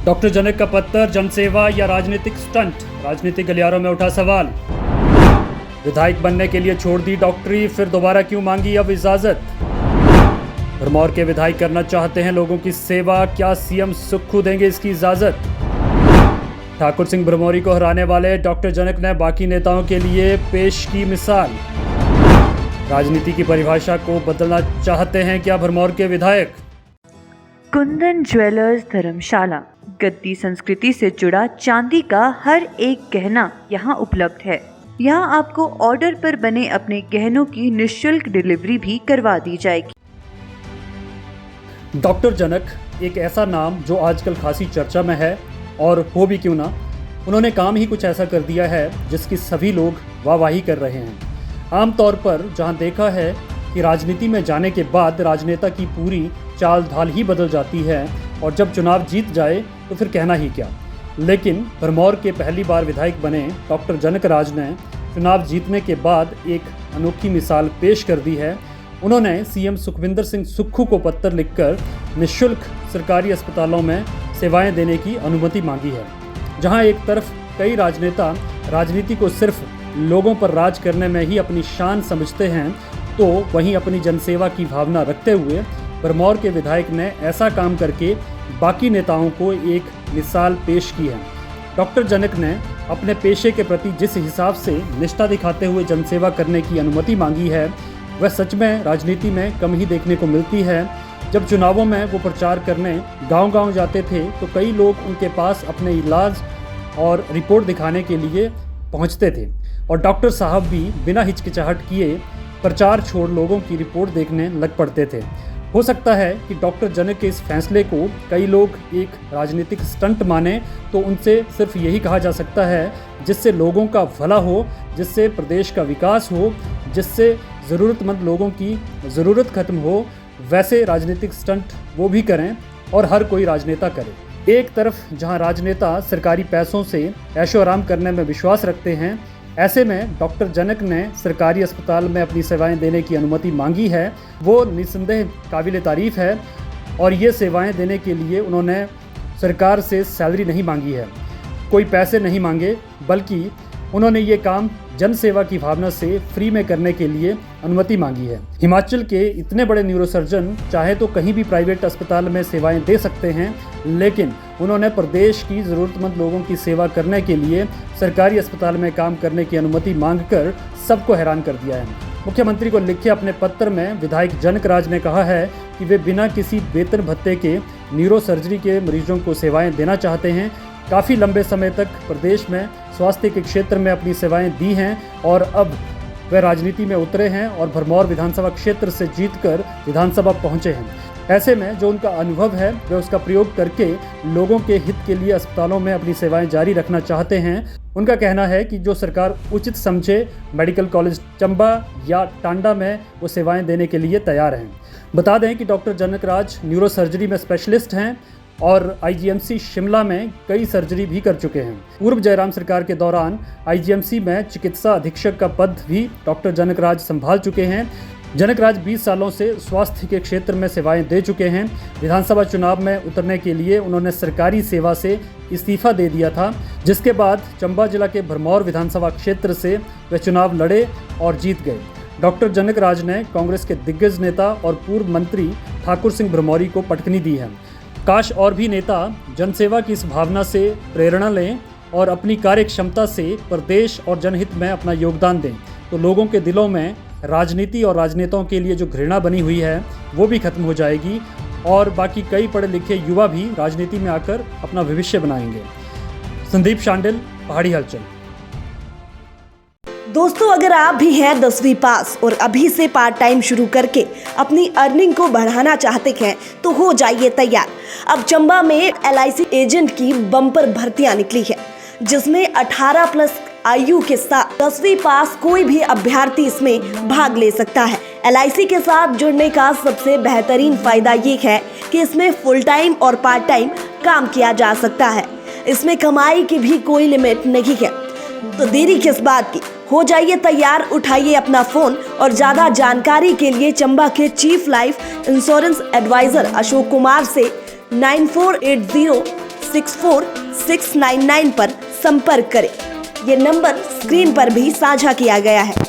Doctor जनक का पत्र जनसेवा या राजनीतिक स्टंट, राजनीतिक गलियारों में उठा सवाल। विधायक बनने के लिए छोड़ दी डॉक्टरी, फिर दोबारा क्यों मांगी अब इजाजत। भरमौर के विधायक करना चाहते हैं लोगों की सेवा, क्या सीएम सुक्खू देंगे इसकी इजाजत। ठाकुर सिंह भरमौरी को हराने वाले डॉक्टर जनक ने बाकी नेताओं के लिए पेश की मिसाल। राजनीति की परिभाषा को बदलना चाहते हैं क्या भरमौर के विधायक। कुंदन ज्वेलर्स धर्मशाला गद्दी संस्कृति से जुड़ा चांदी का हर एक गहना यहाँ उपलब्ध है। यहाँ आपको ऑर्डर पर बने अपने गहनों की निःशुल्क डिलीवरी भी करवा दी जाएगी। डॉक्टर जनक एक ऐसा नाम जो आजकल खासी चर्चा में है, और हो भी क्यों ना, उन्होंने काम ही कुछ ऐसा कर दिया है जिसकी सभी लोग वाहवाही कर रहे हैं। आमतौर पर जहां देखा है कि राजनीति में जाने के बाद राजनेता की पूरी चाल ढाल ही बदल जाती है, और जब चुनाव जीत जाए तो फिर कहना ही क्या। लेकिन भरमौर के पहली बार विधायक बने डॉक्टर जनक राज ने चुनाव जीतने के बाद एक अनोखी मिसाल पेश कर दी है। उन्होंने सीएम सुखविंदर सिंह सुक्खू को पत्र लिखकर निःशुल्क सरकारी अस्पतालों में सेवाएं देने की अनुमति मांगी है। जहां एक तरफ कई राजनेता राजनीति को सिर्फ लोगों पर राज करने में ही अपनी शान समझते हैं, तो वहीं अपनी जनसेवा की भावना रखते हुए भरमौर के विधायक ने ऐसा काम करके बाकी नेताओं को एक मिसाल पेश की है। डॉक्टर जनक ने अपने पेशे के प्रति जिस हिसाब से निष्ठा दिखाते हुए जनसेवा करने की अनुमति मांगी है, वह सच में राजनीति में कम ही देखने को मिलती है। जब चुनावों में वो प्रचार करने गांव-गांव जाते थे तो कई लोग उनके पास अपने इलाज और रिपोर्ट दिखाने के लिए पहुंचते थे, और डॉक्टर साहब भी बिना हिचकिचाहट किए प्रचार छोड़ लोगों की रिपोर्ट देखने लग पड़ते थे। हो सकता है कि डॉक्टर जनक के इस फैसले को कई लोग एक राजनीतिक स्टंट माने, तो उनसे सिर्फ यही कहा जा सकता है जिससे लोगों का भला हो, जिससे प्रदेश का विकास हो, जिससे ज़रूरतमंद लोगों की ज़रूरत खत्म हो, वैसे राजनीतिक स्टंट वो भी करें और हर कोई राजनेता करे। एक तरफ जहां राजनेता सरकारी पैसों से ऐशो आराम करने में विश्वास रखते हैं, ऐसे में डॉक्टर जनक ने सरकारी अस्पताल में अपनी सेवाएं देने की अनुमति मांगी है। वो निस्संदेह काबिल तारीफ़ है, और ये सेवाएं देने के लिए उन्होंने सरकार से सैलरी नहीं मांगी है, कोई पैसे नहीं मांगे, बल्कि उन्होंने ये काम जन सेवा की भावना से फ्री में करने के लिए अनुमति मांगी है। हिमाचल के इतने बड़े न्यूरोसर्जन चाहे तो कहीं भी प्राइवेट अस्पताल में सेवाएं दे सकते हैं, लेकिन उन्होंने प्रदेश की ज़रूरतमंद लोगों की सेवा करने के लिए सरकारी अस्पताल में काम करने की अनुमति मांगकर सबको हैरान कर दिया है। मुख्यमंत्री को लिखे अपने पत्र में विधायक जनक राज ने कहा है कि वे बिना किसी वेतन भत्ते के न्यूरोसर्जरी के मरीजों को सेवाएं देना चाहते हैं। काफ़ी लंबे समय तक प्रदेश में स्वास्थ्य के क्षेत्र में अपनी सेवाएं दी हैं, और अब वे राजनीति में उतरे हैं और भरमौर विधानसभा क्षेत्र से जीतकर विधानसभा पहुंचे हैं। ऐसे में जो उनका अनुभव है वे उसका प्रयोग करके लोगों के हित के लिए अस्पतालों में अपनी सेवाएं जारी रखना चाहते हैं। उनका कहना है कि जो सरकार उचित समझे मेडिकल कॉलेज चंबा या टांडा में वो सेवाएं देने के लिए तैयार हैं। बता दें कि डॉक्टर जनक राज न्यूरो सर्जरी में स्पेशलिस्ट हैं और आईजीएमसी शिमला में कई सर्जरी भी कर चुके हैं। पूर्व जयराम सरकार के दौरान आईजीएमसी में चिकित्सा अधीक्षक का पद भी डॉक्टर जनक राज संभाल चुके हैं। जनक राज 20 सालों से स्वास्थ्य के क्षेत्र में सेवाएं दे चुके हैं। विधानसभा चुनाव में उतरने के लिए उन्होंने सरकारी सेवा से इस्तीफा दे दिया था, जिसके बाद चंबा जिला के भरमौर विधानसभा क्षेत्र से वे चुनाव लड़े और जीत गए। डॉक्टर जनक राज ने कांग्रेस के दिग्गज नेता और पूर्व मंत्री ठाकुर सिंह भरमौरी को पटकनी दी है। काश और भी नेता जनसेवा की इस भावना से प्रेरणा लें और अपनी कार्य क्षमता से प्रदेश और जनहित में अपना योगदान दें, तो लोगों के दिलों में राजनीति और राजनेताओं के लिए जो घृणा बनी हुई है वो भी खत्म हो जाएगी, और बाकी कई पढ़े लिखे युवा भी राजनीति में आकर अपना भविष्य बनाएंगे। संदीप शांडिल, पहाड़ी हलचल। दोस्तों, अगर आप भी हैं 10वीं पास और अभी से पार्ट टाइम शुरू करके अपनी अर्निंग को बढ़ाना चाहते हैं, तो हो जाइए तैयार। अब चंबा में LIC एजेंट की बम्पर भर्तियां निकली है, जिसमें 18+ आयु के साथ 10वीं पास कोई भी अभ्यर्थी इसमें भाग ले सकता है। LIC के साथ जुड़ने का सबसे बेहतरीन फायदा ये है कि इसमें फुल टाइम और पार्ट टाइम काम किया जा सकता है। इसमें कमाई की भी कोई लिमिट नहीं है, तो देरी किस बात की, हो जाइए तैयार। उठाइए अपना फोन और ज्यादा जानकारी के लिए चंबा के chief life insurance advisor Ashok Kumar से 9480 64699 पर संपर्क करें। ये नंबर स्क्रीन पर भी साझा किया गया है।